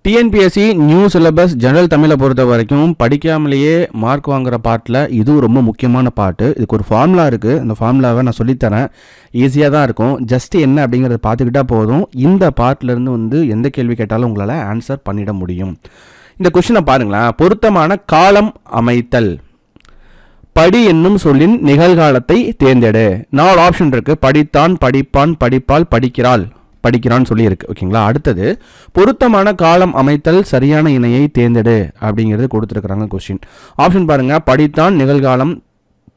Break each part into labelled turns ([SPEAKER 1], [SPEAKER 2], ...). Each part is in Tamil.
[SPEAKER 1] டிஎன்பிஎஸ்சி நியூ சிலபஸ் ஜெனரல் தமிழை பொறுத்த வரைக்கும் படிக்காமலேயே மார்க் வாங்குற பாட்டில் இதுவும் ரொம்ப முக்கியமான பாட்டு. இதுக்கு ஒரு ஃபார்முலா இருக்குது. அந்த ஃபார்முலாவை நான் சொல்லித்தரேன். ஈஸியாக தான் இருக்கும். ஜஸ்ட் என்ன அப்படிங்கிறத பார்த்துக்கிட்டா போதும். இந்த பாட்டிலேருந்து எந்த கேள்வி கேட்டாலும் உங்களால் ஆன்சர் பண்ணிட முடியும். இந்த கொஷினை பாருங்களேன். பொருத்தமான காலம் அமைத்தல். படி என்னும் சொல்லின் நிகழ்காலத்தை தேர்ந்தெடு. 4 ஆப்ஷன் இருக்குது. படித்தான், படிப்பான், படிப்பால், படிக்கிறான்னு சொல்லி இருக்கு. ஓகேங்களா. அடுத்தது பொருத்தமான காலம் அமைத்தல் சரியான இணையை தேர்ந்தெடு அப்படிங்கிறது கொடுத்துருக்குறாங்க கொஸ்டின். ஆப்ஷன் பாருங்க. படித்தான் நிகழ்காலம்,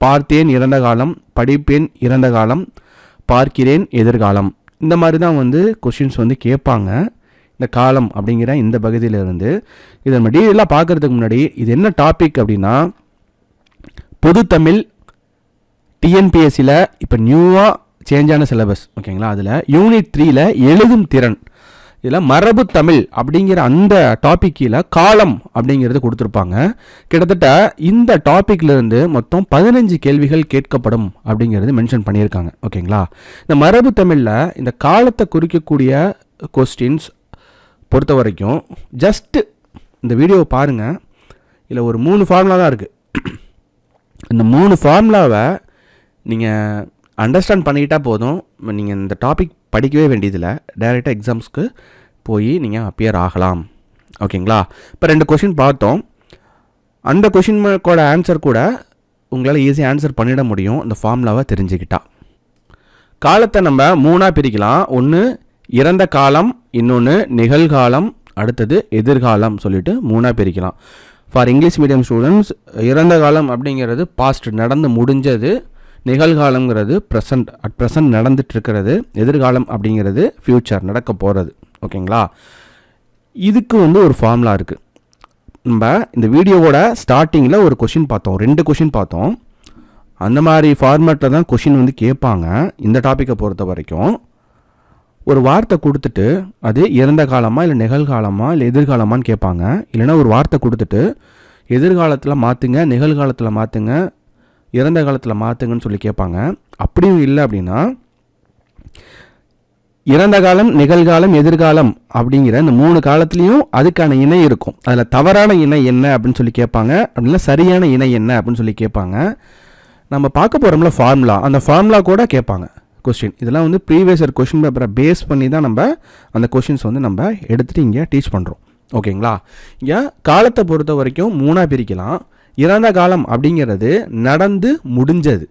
[SPEAKER 1] பார்த்தேன் இறந்த காலம், படிப்பேன் இறந்த காலம், பார்க்கிறேன் எதிர்காலம். இந்த மாதிரி தான் கொஸ்டின்ஸ் கேட்பாங்க. இந்த காலம் அப்படிங்கிற இந்த பகுதியிலிருந்து இதை நம்ம டீட்டெயிலாக பார்க்கறதுக்கு முன்னாடி இது என்ன டாபிக் அப்படின்னா, பொதுத்தமிழ் டிஎன்பிஎஸ்சியில் இப்போ நியூவாக சேஞ்சான சிலபஸ். ஓகேங்களா. அதில் யூனிட் 3ல் எழுதும் திறன், இதில் மரபு தமிழ் அப்படிங்கிற அந்த டாப்பிக்கில் காலம் அப்படிங்கிறது கொடுத்துருப்பாங்க. கிட்டத்தட்ட இந்த டாப்பிக்லேருந்து மொத்தம் 15 கேள்விகள் கேட்கப்படும் அப்படிங்கிறது மென்ஷன் பண்ணியிருக்காங்க. ஓகேங்களா. இந்த மரபு தமிழில் இந்த காலத்தை குறிக்கக்கூடிய கொஸ்டின்ஸ் பொறுத்த வரைக்கும் ஜஸ்ட்டு இந்த வீடியோவை பாருங்கள். இதில் ஒரு 3 ஃபார்முலா தான் இருக்குது. இந்த 3 ஃபார்முலாவை நீங்கள் அண்டர்ஸ்டாண்ட் பண்ணிக்கிட்டால் போதும். நீங்கள் இந்த டாபிக் படிக்கவே வேண்டியதில்லை. டைரெக்டாக எக்ஸாம்ஸ்க்கு போய் நீங்கள் அப்பியர் ஆகலாம். ஓகேங்களா. இப்போ 2 கொஷின் பார்த்தோம். அந்த கொஷினோட ஆன்சர் கூட உங்களால் ஈஸியாக ஆன்சர் பண்ணிட முடியும் இந்த ஃபார்முலாவை தெரிஞ்சுக்கிட்டா. காலத்தை நம்ம 3ஆக பிரிக்கலாம். ஒன்று இறந்த காலம், இன்னொன்று நிகழ்காலம், அடுத்தது எதிர்காலம் சொல்லிட்டு 3ஆக பிரிக்கலாம். ஃபார் இங்கிலீஷ் மீடியம் ஸ்டூடெண்ட்ஸ் இறந்த காலம் அப்படிங்கிறது பாஸ்ட், நடந்து முடிஞ்சது. நிகழ்காலங்கிறது ப்ரெசண்ட், அட் ப்ரெசண்ட் நடந்துட்டுருக்கிறது. எதிர்காலம் அப்படிங்கிறது ஃப்யூச்சர், நடக்க போகிறது. ஓகேங்களா. இதுக்கு ஒரு ஃபார்முலா இருக்குது. நம்ம இந்த வீடியோவோட ஸ்டார்டிங்கில் ஒரு கொஷின் பார்த்தோம், 2 கொஷின் பார்த்தோம். அந்த மாதிரி ஃபார்மேட்டில் தான் கொஷின் கேட்பாங்க. இந்த டாப்பிக்கை பொறுத்த வரைக்கும் ஒரு வார்த்தை கொடுத்துட்டு அது இறந்த காலமாக இல்லை நிகழ்காலமா இல்லை எதிர்காலமான்னு கேட்பாங்க. இல்லைன்னா ஒரு வார்த்தை கொடுத்துட்டு எதிர்காலத்தில் மாற்றுங்க, நிகழ்காலத்தில் மாற்றுங்க, இறந்த காலத்தில் மாற்றுங்கன்னு சொல்லி கேட்பாங்க. அப்படியும் இல்லை அப்படின்னா இறந்த காலம், நிகழ்காலம், எதிர்காலம் அப்படிங்கிற இந்த 3 காலத்துலேயும் அதுக்கான இணை இருக்கும். அதில் தவறான இணை என்ன அப்படின்னு சொல்லி கேட்பாங்க. அப்படின்னா சரியான இணை என்ன அப்படின்னு சொல்லி கேட்பாங்க. நம்ம பார்க்க போகிறோம்ல ஃபார்முலா, அந்த ஃபார்முலா கூட கேட்பாங்க கொஸ்டின். இதெல்லாம் ப்ரீவியஸ் இயர் கொஸ்டின் பேப்பரை பேஸ் பண்ணி தான் நம்ம அந்த கொஸ்டின்ஸ் நம்ம எடுத்துகிட்டு இங்கே டீச் பண்ணுறோம். ஓகேங்களா. இங்கே காலத்தை பொறுத்த வரைக்கும் 3ஆக பிரிக்கலாம். இறந்த காலம் அப்படிங்கிறது நடந்து முடிஞ்சது.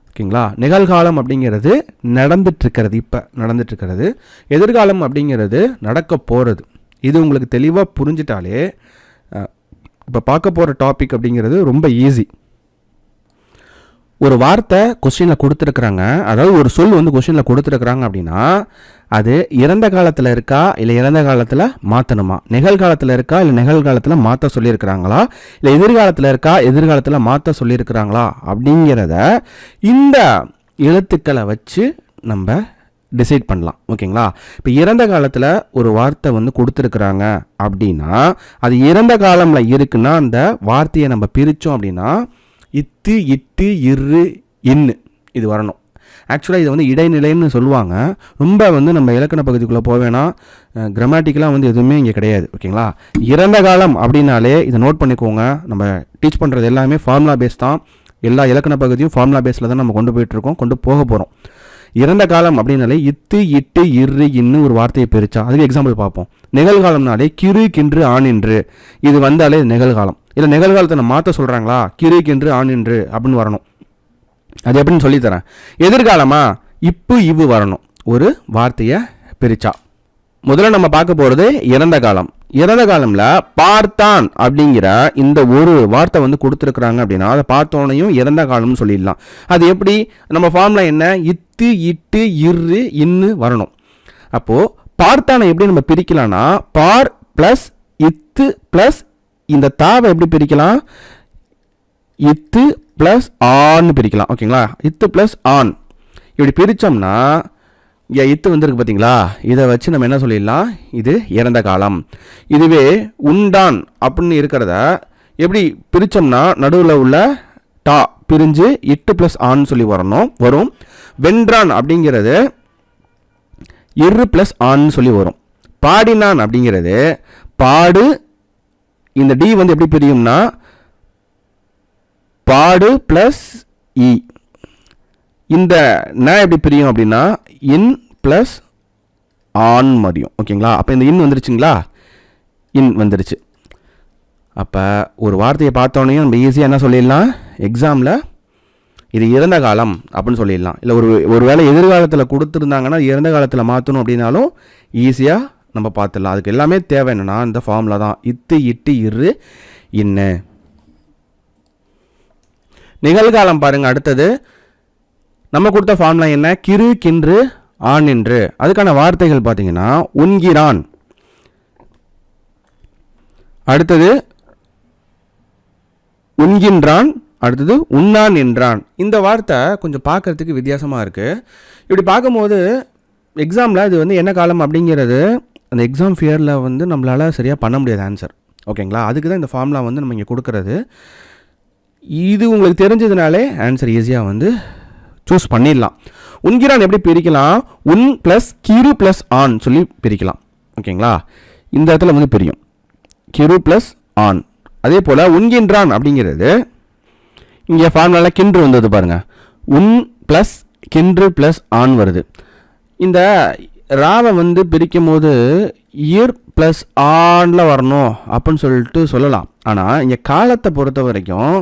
[SPEAKER 1] ஓகேங்களா. நிகழ்காலம் அப்படிங்கிறது நடந்துட்டுருக்கிறது, இப்போ நடந்துட்டுருக்கிறது. எதிர்காலம் அப்படிங்கிறது நடக்க போகிறது. இது உங்களுக்கு தெளிவாக புரிஞ்சிட்டாலே இப்போ பார்க்க போகிற டாபிக் அப்படிங்கிறது ரொம்ப ஈஸி. ஒரு வார்த்தை கொஸ்டினில் கொடுத்துருக்குறாங்க, அதாவது ஒரு சொல் கொஸ்டினில் கொடுத்துருக்குறாங்க அப்படின்னா அது இறந்த காலத்தில் இருக்கா இல்லை இறந்த காலத்தில் மாற்றணுமா, நிகழ்காலத்தில் இருக்கா இல்லை நிகழ்காலத்தில் மாற்ற சொல்லியிருக்கிறாங்களா, இல்லை எதிர்காலத்தில் இருக்கா எதிர்காலத்தில் மாற்ற சொல்லியிருக்கிறாங்களா அப்படிங்கிறத இந்த எழுத்துக்களை வச்சு நம்ம டிசைட் பண்ணலாம். ஓகேங்களா. இப்போ இறந்த காலத்தில் ஒரு வார்த்தை கொடுத்துருக்குறாங்க அப்படின்னா அது இறந்த காலமில் இருக்குன்னா அந்த வார்த்தையை நம்ம பிரித்தோம் அப்படின்னா இத்து, இட்டு, இரு, இன்னு இது வரணும். ஆக்சுவலாக இதை இடைநிலைன்னு சொல்லுவாங்க. ரொம்ப நம்ம இலக்கண பகுதிக்குள்ளே போவேன்னா கிராமட்டிக்கலாக எதுவுமே இங்கே கிடையாது. ஓகேங்களா. இறந்த காலம் அப்படின்னாலே இதை நோட் பண்ணிக்கோங்க. நம்ம டீச் பண்ணுறது எல்லாமே ஃபார்முலா பேஸ் தான். எல்லா இலக்கண பகுதியும் ஃபார்முலா பேஸில் தான் நம்ம கொண்டு போயிட்டுருக்கோம், கொண்டு போக போகிறோம். இறந்த காலம் அப்படின்னாலே இத்து, இட்டு, இரு, இன்னு ஒரு வார்த்தையை பிரித்தா அதுக்கு எக்ஸாம்பிள் பார்ப்போம். நிகழ்காலம்னாலே கிறு, கின்று, ஆணின்று இது வந்தாலே நிகழ்காலம். இல்லை நிகழ்காலத்தை நம்ம மாற்ற சொல்கிறாங்களா, கிறு, கின்று, ஆணின்று அப்படின்னு வரணும். அது எப்படின்னு சொல்லித்தரேன். எதிர்காலமா இப்பு, இவ்வு வரணும் ஒரு வார்த்தையை பிரித்தா. முதல்ல நம்ம பார்க்க போகிறது இறந்த காலம். இறந்த காலம்ல பார்த்தான் அப்படிங்கிற இந்த ஒரு வார்த்தை கொடுத்துருக்குறாங்க அப்படின்னா அதை பார்த்தோன்னையும் இறந்த காலம்னு சொல்லிடலாம். அது எப்படி? நம்ம ஃபார்முலா என்ன? இத்து, இட்டு, இரு, இன்னு வரணும். அப்போது பார்த்தானை எப்படி நம்ம பிரிக்கலாம்னா பார் ப்ளஸ் இத்து ப்ளஸ் இந்த தாவை எப்படி பிரிக்கலாம்? இத்து ப்ளஸ் ஆன்னு பிரிக்கலாம். ஓகேங்களா. இத்து ப்ளஸ் ஆன் இப்படி பிரித்தோம்னா இங்கே இத்து இருக்கு பார்த்தீங்களா, இதை வச்சு நம்ம என்ன சொல்லிடலாம்? இது இறந்த காலம். இதுவே உண்டான் அப்படின்னு இருக்கிறத எப்படி பிரித்தோம்னா நடுவில் உள்ள டா பிரிஞ்சு இட்டு ப்ளஸ் ஆன்னு சொல்லி வரும். வென்றான் அப்படிங்கிறது இரு ப்ளஸ் ஆன்னு சொல்லி வரும். பாடினான் அப்படிங்கிறது பாடு, இந்த டி வந்து எப்படி பிரியும்னா பாடு ப்ளஸ் இ. இந்த ந எப்படி பிரியும் அப்படின்னா இன் ப்ளஸ் ஆன் மறியும். ஓகேங்களா? அப்போ இந்த இன் வந்துருச்சுங்களா? இன் வந்துருச்சு. அப்போ ஒரு வார்த்தையை பார்த்தோன்னே நம்ம ஈஸியாக என்ன சொல்லிடலாம், எக்ஸாமில் இது இறந்த காலம் அப்படின்னு சொல்லிடலாம். இல்லை ஒரு வேளை எதிர்காலத்தில் கொடுத்துருந்தாங்கன்னா இறந்த காலத்தில் மாற்றணும் அப்படின்னாலும் ஈஸியாக நம்ம பார்த்துடலாம். அதுக்கு எல்லாமே தேவை என்னென்னா இந்த ஃபார்முலா தான். இத்து இட்டு இரு இன்னு. நிகழ்காலம் பாருங்கள். அடுத்தது நம்ம கொடுத்த ஃபார்முலா என்ன? கிறு கின்று ஆண் என்று. அதுக்கான வார்த்தைகள் பார்த்தீங்கன்னா உண்கிறான், அடுத்தது உண்கின்றான், அடுத்தது உண்ணான் என்றான். இந்த வார்த்தை கொஞ்சம் பார்க்கறதுக்கு வித்தியாசமாக இருக்குது. இப்படி பார்க்கும்போது எக்ஸாமில் இது வந்து என்ன காலம் அப்படிங்கிறது அந்த எக்ஸாம் ஃபியரில் வந்து நம்மளால் சரியாக பண்ண முடியாது ஆன்சர். ஓகேங்களா? அதுக்கு தான் இந்த ஃபார்முலா வந்து நம்ம இங்கே கொடுக்குறது. இது உங்களுக்கு தெரிஞ்சதுனாலே ஆன்சர் ஈஸியாக வந்து சூஸ் பண்ணிடலாம். உண்கிறான் எப்படி பிரிக்கலாம்? உன் ப்ளஸ் கிரு ப்ளஸ் ஆன் சொல்லி பிரிக்கலாம். ஓகேங்களா? இந்த இடத்துல வந்து பிரியும் கிரு ப்ளஸ் ஆன். அதே போல் உண்கின்றான் அப்படிங்கிறது இங்கே ஃபார்முலாவில் கின்று வந்தது பாருங்கள். உன் ப்ளஸ் கின்று ப்ளஸ் ஆன் வருது. இந்த ராவை வந்து பிரிக்கும் போது இயர் ப்ளஸ் ஆனில் வரணும் அப்படின்னு சொல்லிட்டு சொல்லலாம். ஆனால் இங்கே காலத்தை பொறுத்த வரைக்கும்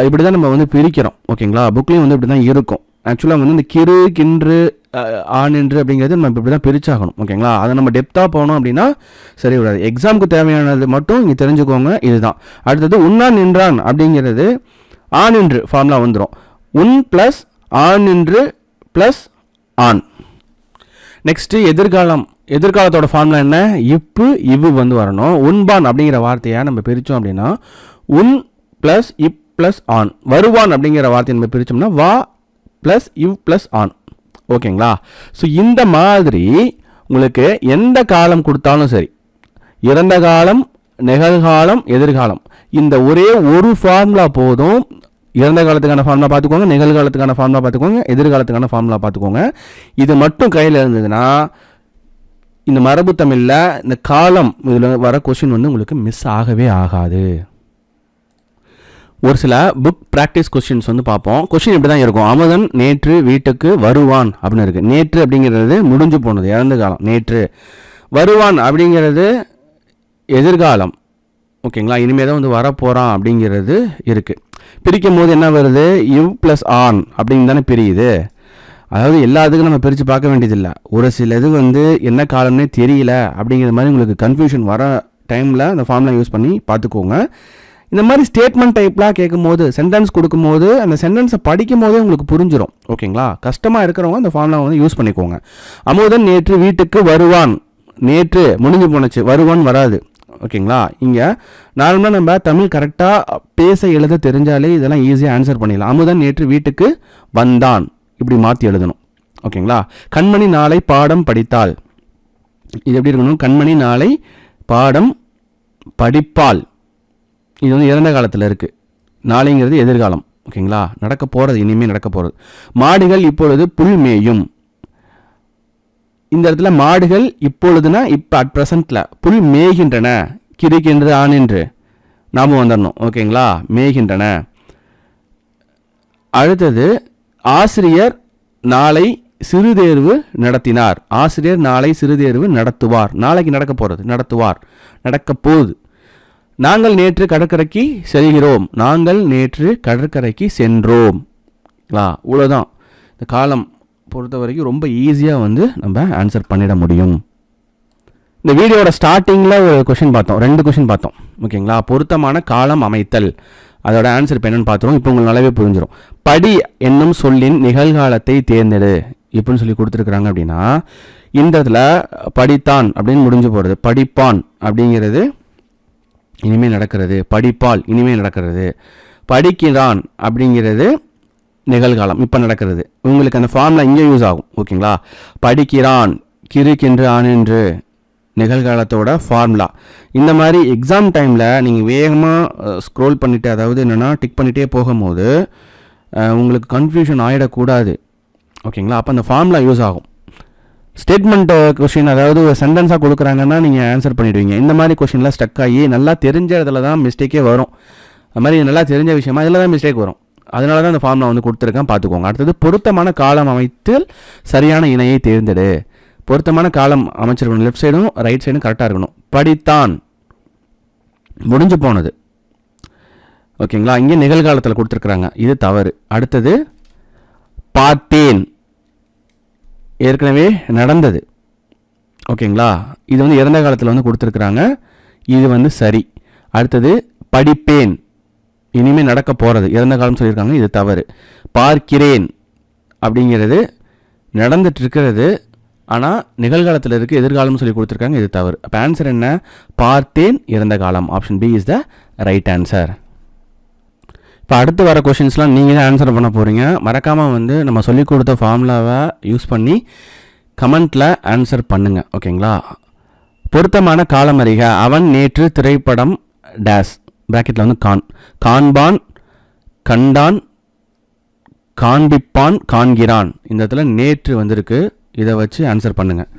[SPEAKER 1] இப்படி தான் நம்ம வந்து பிரிக்கிறோம். ஓகேங்களா? புக்லேயும் வந்து இப்படி தான் இருக்கும். ஆக்சுவலாக வந்து இந்த கிறு கின்று ஆண் என்று அப்படிங்கிறது நம்ம இப்படி தான் பிரிச்சாகணும். ஓகேங்களா? அதை நம்ம டெப்த்தாக போனோம் அப்படின்னா சரி விடாது. எக்ஸாமுக்கு தேவையானது மட்டும் இங்கே தெரிஞ்சுக்கோங்க. இதுதான். அடுத்தது உண்ணான் நின்றான் அப்படிங்கிறது ஆண் என்று ஃபார்முலா வந்துடும். உன் ப்ளஸ் ஆண் என்று ப்ளஸ் ஆண். நெக்ஸ்ட்டு எதிர்காலம். எதிர்காலத்தோட ஃபார்முலா என்ன? இப்பு இவ்வு வந்து வரணும். உண்பான் அப்படிங்கிற வார்த்தையை நம்ம பிரித்தோம் அப்படின்னா உன் ப்ளஸ் இப் ப்ளஸ் ஆன். வருவான் அப்படிங்கிற வார்த்தையை நம்ம பிரித்தோம்னா வா ப்ளஸ் இவ் ப்ளஸ் ஆன். ஓகேங்களா? ஸோ இந்த மாதிரி உங்களுக்கு எந்த காலம் கொடுத்தாலும் சரி, இறந்த காலம், நிகழ்காலம், எதிர்காலம், இந்த ஒரே ஒரு ஃபார்முலா போதும். இறந்த காலத்துக்கான ஃபார்முலா பார்த்துக்கோங்க, நிகழ்காலத்துக்கான ஃபார்முலா பார்த்துக்கோங்க, எதிர்காலத்துக்கான ஃபார்முலா பார்த்துக்கோங்க. இது மட்டும் கையில் இருந்ததுன்னா இந்த மரபு தமிழில் இந்த காலம் இதில் வர கொஷின் வந்து உங்களுக்கு மிஸ் ஆகவே ஆகாது. ஒரு சில புக் ப்ராக்டிஸ் கொஸ்டின்ஸ் வந்து பார்ப்போம். கொஸ்டின் இப்படி தான் இருக்கும். அமுதன் நேற்று வீட்டுக்கு வருவான் அப்படின்னு இருக்குது. நேற்று அப்படிங்கிறது முடிஞ்சு போனது, இறந்த காலம். நேற்று. வருவான் அப்படிங்கிறது எதிர்காலம். ஓகேங்களா? இனிமேல் தான் வந்து வரப்போகிறான் அப்படிங்கிறது இருக்குது. பிரிக்கும் போது என்ன வருது? இவ் ப்ளஸ் ஆன் அப்படின்னு தானே பிரியுது. அதாவது எல்லாத்துக்கும் நம்ம பிரித்து பார்க்க வேண்டியதில்லை. ஒரு சில இது வந்து என்ன காலம்னே தெரியல அப்படிங்கிற மாதிரி உங்களுக்கு கன்ஃபியூஷன் வர டைமில் அந்த ஃபார்முலா யூஸ் பண்ணி பார்த்துக்கோங்க. இந்த மாதிரி ஸ்டேட்மெண்ட் டைப்லாம் கேட்கும்போது, சென்டென்ஸ் கொடுக்கும்போது அந்த சென்டென்ஸை படிக்கும் போதே உங்களுக்கு புரிஞ்சிடும். ஓகேங்களா? கஷ்டமாக இருக்கிறவங்க அந்த ஃபார்முலா வந்து யூஸ் பண்ணிக்கோங்க. அமுதன் நேற்று வீட்டுக்கு வருவான். நேற்று முடிஞ்சு போனச்சு, வருவான் வராது. ஓகேங்களா? இங்கே நார்மலாக நம்ம தமிழ் கரெக்டாக பேச எழுத தெரிஞ்சாலே இதெல்லாம் ஈஸியாக ஆன்சர் பண்ணிடலாம். அமுதன் நேற்று வீட்டுக்கு வந்தான் இப்படி மாற்றி எழுதணும். ஓகேங்களா? கண்மணி நாளை பாடம் படித்தாள். இது எப்படி இருக்கணும்? கண்மணி நாளை பாடம் படிப்பாள். இது வந்து இறந்த காலத்தில் இருக்குது. நாளைங்கிறது எதிர்காலம். ஓகேங்களா? நடக்க போகிறது, இனிமேல் நடக்க போகிறது. மாடுகள் இப்பொழுது புல் மேயும். இந்த இடத்துல மாடுகள் இப்பொழுதுனா இப்போ அட் ப்ரெசண்ட்டில், புல் மேய்கின்றன. கிரிக்கின்றது ஆண் என்று ஞாபகம் வந்துடணும். ஓகேங்களா? மேய்கின்றன. அடுத்தது ஆசிரியர் நாளை சிறுதேர்வு நடத்தினார். ஆசிரியர் நாளை சிறுதேர்வு நடத்துவார். நாளைக்கு நடக்க போகிறது, நடத்துவார், நடக்க போகுது. நாங்கள் நேற்று கடற்கரைக்கு செல்கிறோம். நாங்கள் நேற்று கடற்கரைக்கு சென்றோம். இவ்வளோதான். இந்த காலம் பொறுத்த வரைக்கும் ரொம்ப ஈஸியாக வந்து நம்ம ஆன்சர் பண்ணிட முடியும். இந்த வீடியோட ஸ்டார்டிங்கில் ஒரு கொஷின் பார்த்தோம், 2 கொஷின் பார்த்தோம். ஓகேங்களா? பொருத்தமான காலம் அமைத்தல், அதோட ஆன்சர் இப்போ என்னென்னு பார்த்துருவோம். இப்போ உங்களுக்கு நல்லாவே புரிஞ்சிடும். படி என்னும் சொல்லின் நிகழ்காலத்தை தேர்ந்தெடு இப்படின்னு சொல்லி கொடுத்துருக்குறாங்க. அப்படின்னா இந்த இடத்துல படித்தான் அப்படின்னு முடிஞ்சு போகிறது. படிப்பான் அப்படிங்கிறது இனிமேல் நடக்கிறது. படிப்பால் இனிமேல் நடக்கிறது. படிக்கிறான் அப்படிங்கிறது நிகழ்காலம், இப்போ நடக்கிறது. உங்களுக்கு அந்த ஃபார்முலா இங்கே யூஸ் ஆகும். ஓகேங்களா? படிக்கிறான், கிறுக்கின்று ஆண் என்று நிகழ்காலத்தோட ஃபார்முலா. இந்த மாதிரி எக்ஸாம் டைமில் நீங்கள் வேகமாக ஸ்க்ரோல் பண்ணிவிட்டு, அதாவது என்னென்னா டிக் பண்ணிகிட்டே போகும்போது உங்களுக்கு கன்ஃபியூஷன் ஆகிடக்கூடாது. ஓகேங்களா? அப்போ அந்த ஃபார்முலா யூஸ் ஆகும். ஸ்டேட்மெண்ட் கொஷின், அதாவது ஒரு சென்டென்ஸாக கொடுக்குறாங்கன்னா நீங்கள் ஆன்சர் பண்ணிவிடுவீங்க. இந்த மாதிரி கொஷின்லாம் ஸ்டக் ஆகி நல்லா தெரிஞ்ச இடத்துல தான் மிஸ்டேக்கே வரும். அது மாதிரி நல்லா தெரிஞ்ச விஷயமா இதில் தான் மிஸ்டேக் வரும். அதனால தான் இந்த ஃபார்ம் நான் வந்து கொடுத்துருக்கேன், பார்த்துக்கோங்க. அடுத்தது பொருத்தமான காலம் அமைத்தில் சரியான இணையை தேர்ந்தெடு. பொருத்தமான காலம் அமைச்சிருக்கணும், லெஃப்ட் சைடும் ரைட் சைடும் கரெக்டாக இருக்கணும். படித்தான் முடிஞ்சு போனது, ஓகேங்களா, இங்கே நிகழ்காலத்தில் கொடுத்துருக்குறாங்க, இது தவறு. அடுத்தது பார்த்தேன் ஏற்கனவே நடந்தது, ஓகேங்களா, இது வந்து இறந்த காலத்தில் வந்து கொடுத்துருக்குறாங்க, இது வந்து சரி. அடுத்தது படிப்பேன் இனிமேல் நடக்க போகிறது, இறந்த காலம் சொல்லியிருக்காங்க, இது தவறு. பார்க்கிறேன் அப்படிங்கிறது நடந்துட்டு இருக்கிறது, ஆனால் நிகழ்காலத்தில் இருக்குது, எதிர்காலம்னு சொல்லி கொடுத்துருக்காங்க, இது தவறு. அப்போ ஆன்சர் என்ன? பார்த்தேன் இறந்த காலம். Option B is the right answer. இப்போ அடுத்து வர கொஷின்ஸ்லாம் நீங்கள் தான் ஆன்சர் பண்ண போகிறீங்க. மறக்காமல் வந்து நம்ம சொல்லிக் கொடுத்த ஃபார்முலாவை யூஸ் பண்ணி கமெண்ட்டில் ஆன்சர் பண்ணுங்கள், ஓகேங்களா. பொருத்தமான காலம் அறிக. அவன் நேற்று திரைப்படம் டேஸ் ப்ராக்கெட்டில் வந்து காண்பான், கண்டான், காண்பிப்பான், காண்கிறான். இந்த இடத்துல நேற்று வந்திருக்கு, இதை வச்சு ஆன்சர் பண்ணுங்கள்.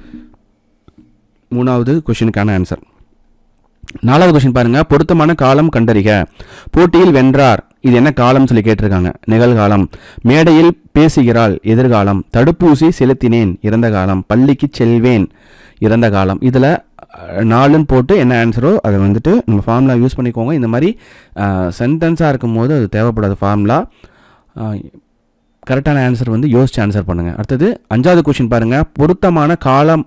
[SPEAKER 1] 3வது கொஷினுக்கான ஆன்சர். 4வது கொஷின் பாருங்கள். பொருத்தமான காலம் கண்டறிக. போட்டியில் வென்றார், இது என்ன காலம் சொல்லி கேட்டிருக்காங்க, நிகழ்காலம். மேடையில் பேசுகிறாள், எதிர்காலம். தடுப்பூசி செலுத்தினேன், இறந்த காலம். பள்ளிக்கு செல்வேன், இறந்த காலம். இதில் 4ன்னு போட்டு என்ன ஆன்சரோ அதை வந்துட்டு நம்ம ஃபார்முலா யூஸ் பண்ணிக்கோங்க. இந்த மாதிரி சென்டென்ஸாக இருக்கும் போது அது தேவைப்படாத ஃபார்முலா. கரெக்டான ஆன்சர் வந்து யோசிச்சு ஆன்சர் பண்ணுங்கள். அடுத்தது 5வது கொஷின் பாருங்கள். பொருத்தமான காலம்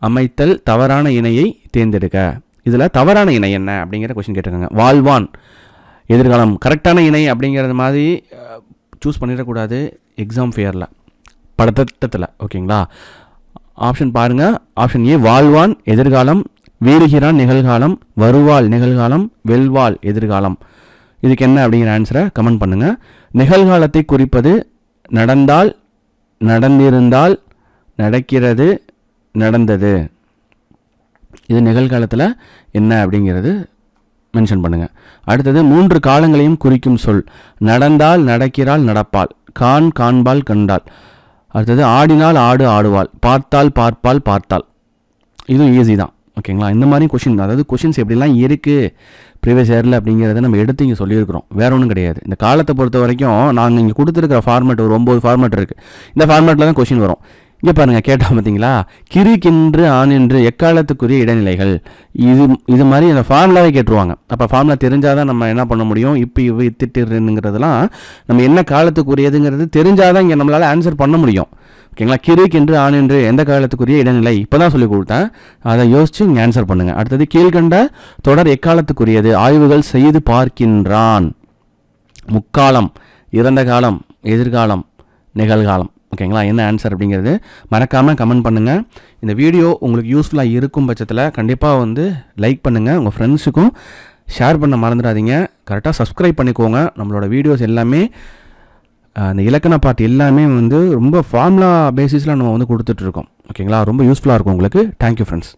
[SPEAKER 1] அமைத்தல் தவறான இணையை தேர்ந்தெடுக்க. இதில் தவறான இணை என்ன அப்படிங்கிற கொஷின் கேட்டிருக்காங்க. வாழ்வான் எதிர்காலம். கரெக்டான இணை அப்படிங்கிறது மாதிரி சூஸ் பண்ணிடக்கூடாது எக்ஸாம் ஃபேரில், படத்திட்டத்தில், ஓகேங்களா. ஆப்ஷன் பாருங்கள். ஆப்ஷன் ஏ வாழ்வான் எதிர்காலம், வீறுகிறான் நிகழ்காலம், வருவாள் நிகழ்காலம், வெல்வாள் எதிர்காலம். இதுக்கு என்ன அப்படிங்கிற ஆன்சரை கமெண்ட் பண்ணுங்கள். நிகழ்காலத்தை குறிப்பது நடந்தால், நடந்திருந்தால், நடக்கிறது, நடந்தது. இது நிகழ்காலத்தில் என்ன அப்படிங்கிறது மென்ஷன் பண்ணுங்கள். அடுத்தது 3 காலங்களையும் குறிக்கும் சொல். நடந்தால், நடக்கிறாள், நடப்பாள். காண்பாள், கண்டாள். அடுத்தது ஆடினால், ஆடுவாள். பார்த்தால், பார்ப்பாள், பார்த்தாள். இதுவும் ஈஸி தான், ஓகேங்களா. இந்த மாதிரி கொஷின், அதாவது கொஷின்ஸ் எப்படிலாம் இருக்குது ப்ரீவியஸ் இயரில் அப்படிங்கிறத நம்ம எடுத்து இங்கே சொல்லியிருக்கிறோம், வேறு ஒன்றும் கிடையாது. இந்த காலத்தை பொறுத்த வரைக்கும் நாங்கள் இங்கே கொடுத்துருக்கிற ஃபார்மேட் ஒரு 9 ஃபார்மேட் இருக்குது. இந்த ஃபார்மேட்டில் தான் கொஷின் வரும். இங்கே பாருங்கள், கேட்டால் பார்த்தீங்களா, கிறுக்கென்று ஆண் என்று எக்காலத்துக்குரிய இடைநிலைகள். இது மாதிரி அந்த ஃபார்முலாவே கேட்டுருவாங்க. அப்போ ஃபார்முலா தெரிஞ்சால் தான் நம்ம என்ன பண்ண முடியும். இப்போ இத்திட்டுங்கிறதுலாம் நம்ம என்ன காலத்துக்குரியதுங்கிறது தெரிஞ்சால் தான் இங்கே நம்மளால் ஆன்சர் பண்ண முடியும், ஓகேங்களா. கிறுக்கென்று ஆண் என்று எந்த காலத்துக்குரிய இடைநிலை இப்போ தான் சொல்லி கொடுத்தேன், அதை யோசித்து இங்கே ஆன்சர் பண்ணுங்கள். அடுத்தது கீழ்கண்ட தொடர் எக்காலத்துக்குரியது. ஆய்வுகள் செய்து பார்க்கின்றான். முக்காலம், இறந்த காலம், எதிர்காலம், நிகழ்காலம், ஓகேங்களா. என்ன ஆன்சர் அப்படிங்கிறது மறக்காமல் கமெண்ட் பண்ணுங்கள். இந்த வீடியோ உங்களுக்கு யூஸ்ஃபுல்லாக இருக்கும் பட்சத்தில் கண்டிப்பாக வந்து லைக் பண்ணுங்கள், உங்கள் ஃப்ரெண்ட்ஸுக்கும் ஷேர் பண்ண மறந்துடாதீங்க. கரெக்டாக சப்ஸ்கிரைப் பண்ணிக்கோங்க. நம்மளோட வீடியோஸ் எல்லாமே அந்த இலக்கண பாட்டு எல்லாமே வந்து ரொம்ப ஃபார்முலா பேசிஸில் நம்ம வந்து கொடுத்துட்ருக்கோம், ஓகேங்களா. ரொம்ப யூஸ்ஃபுல்லாக இருக்கும் உங்களுக்கு. Thank you friends.